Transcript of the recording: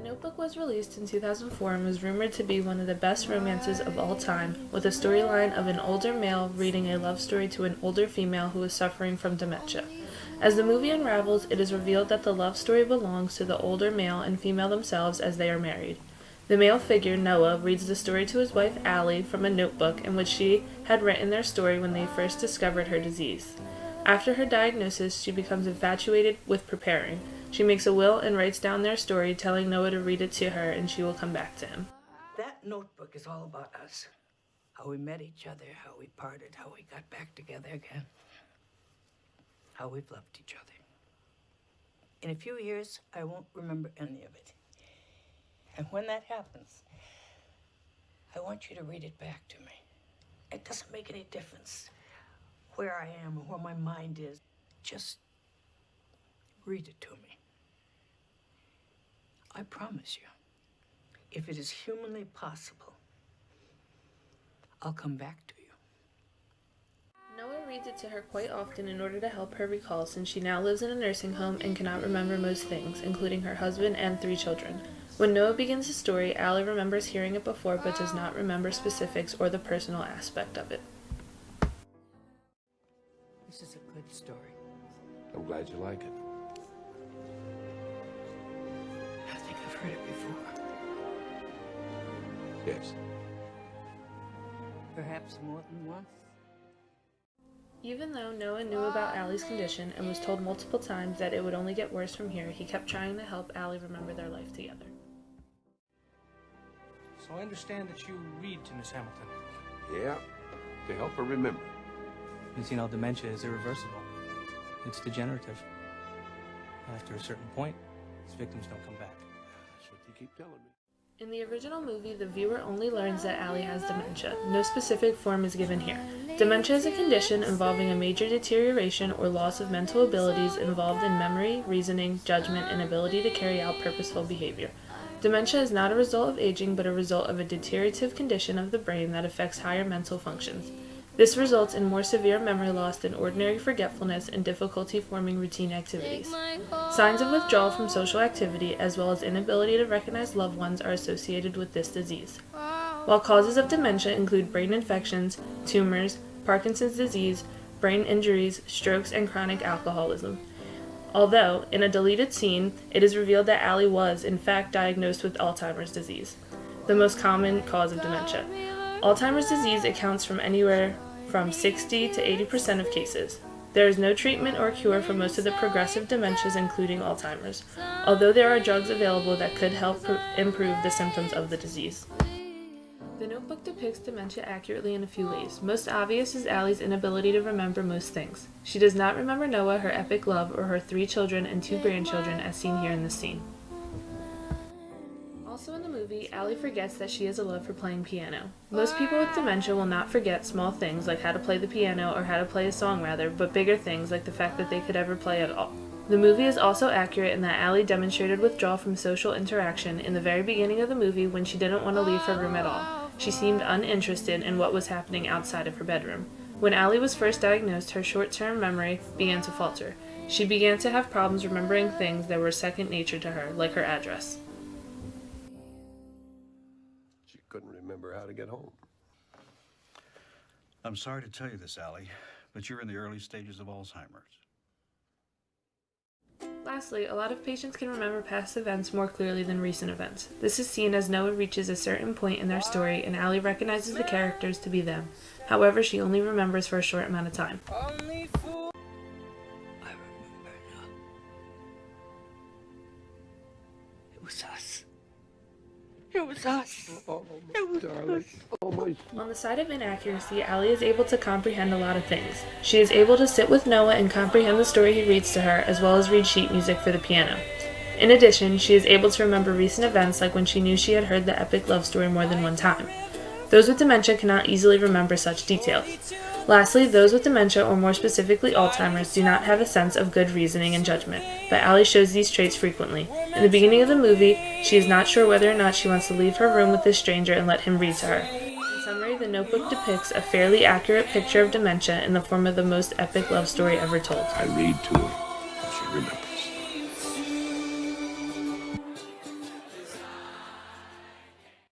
The Notebook was released in 2004 and was rumored to be one of the best romances of all time, with a storyline of an older male reading a love story to an older female who is suffering from dementia. As the movie unravels, it is revealed that the love story belongs to the older male and female themselves as they are married. The male figure, Noah, reads the story to his wife, Allie, from a notebook in which she had written their story when they first discovered her disease. After her diagnosis, she becomes infatuated with preparing. She makes a will and writes down their story, telling Noah to read it to her and she will come back to him. That notebook is all about us. How we met each other, how we parted, how we got back together again. How we've loved each other. In a few years, I won't remember any of it. And when that happens, I want you to read it back to me. It doesn't make any difference where I am or where my mind is. Just read it to me. I promise you, if it is humanly possible, I'll come back to you. Noah reads it to her quite often in order to help her recall, since she now lives in a nursing home and cannot remember most things, including her husband and 3 children. When Noah begins his story, Allie remembers hearing it before but does not remember specifics or the personal aspect of it. This is a good story. I'm glad you like it. I think I've heard it before. Yes. Perhaps more than once. Even though Noah knew about Allie's condition and was told multiple times that it would only get worse from here, he kept trying to help Allie remember their life together. So I understand that you read to Miss Hamilton. Yeah, to help her remember. Because, dementia is irreversible. It's degenerative. After a certain point, its victims don't come back. That's what you keep telling me. In the original movie, the viewer only learns that Allie has dementia. No specific form is given here. Dementia is a condition involving a major deterioration or loss of mental abilities involved in memory, reasoning, judgment, and ability to carry out purposeful behavior. Dementia is not a result of aging, but a result of a deteriorative condition of the brain that affects higher mental functions. This results in more severe memory loss than ordinary forgetfulness and difficulty forming routine activities. Signs of withdrawal from social activity, as well as inability to recognize loved ones, are associated with this disease. While causes of dementia include brain infections, tumors, Parkinson's disease, brain injuries, strokes, and chronic alcoholism. Although, in a deleted scene, it is revealed that Allie was, in fact, diagnosed with Alzheimer's disease, the most common cause of dementia. Alzheimer's disease accounts for anywhere from 60 to 80% of cases. There is no treatment or cure for most of the progressive dementias, including Alzheimer's, although there are drugs available that could help improve the symptoms of the disease. The Notebook depicts dementia accurately in a few ways. Most obvious is Allie's inability to remember most things. She does not remember Noah, her epic love, or her 3 children and 2 grandchildren as seen here in this scene. Also in the movie, Allie forgets that she has a love for playing piano. Most people with dementia will not forget small things like how to play the piano or how to play a song rather, but bigger things like the fact that they could ever play at all. The movie is also accurate in that Allie demonstrated withdrawal from social interaction in the very beginning of the movie when she didn't want to leave her room at all. She seemed uninterested in what was happening outside of her bedroom. When Allie was first diagnosed, her short-term memory began to falter. She began to have problems remembering things that were second nature to her, like her address. She couldn't remember how to get home. I'm sorry to tell you this, Allie, but you're in the early stages of Alzheimer's. Lastly, a lot of patients can remember past events more clearly than recent events. This is seen as Noah reaches a certain point in their story and Allie recognizes the characters to be them. However, she only remembers for a short amount of time. I remember now. It was us. It was us. Oh, It was darling. us. Oh, my. On the side of inaccuracy, Allie is able to comprehend a lot of things. She is able to sit with Noah and comprehend the story he reads to her, as well as read sheet music for the piano. In addition, she is able to remember recent events like when she knew she had heard the epic love story more than one time. Those with dementia cannot easily remember such details. Lastly, those with dementia, or more specifically Alzheimer's, do not have a sense of good reasoning and judgment, but Allie shows these traits frequently. In the beginning of the movie, she is not sure whether or not she wants to leave her room with this stranger and let him read to her. In summary, the Notebook depicts a fairly accurate picture of dementia in the form of the most epic love story ever told. I read to her, and she remembers.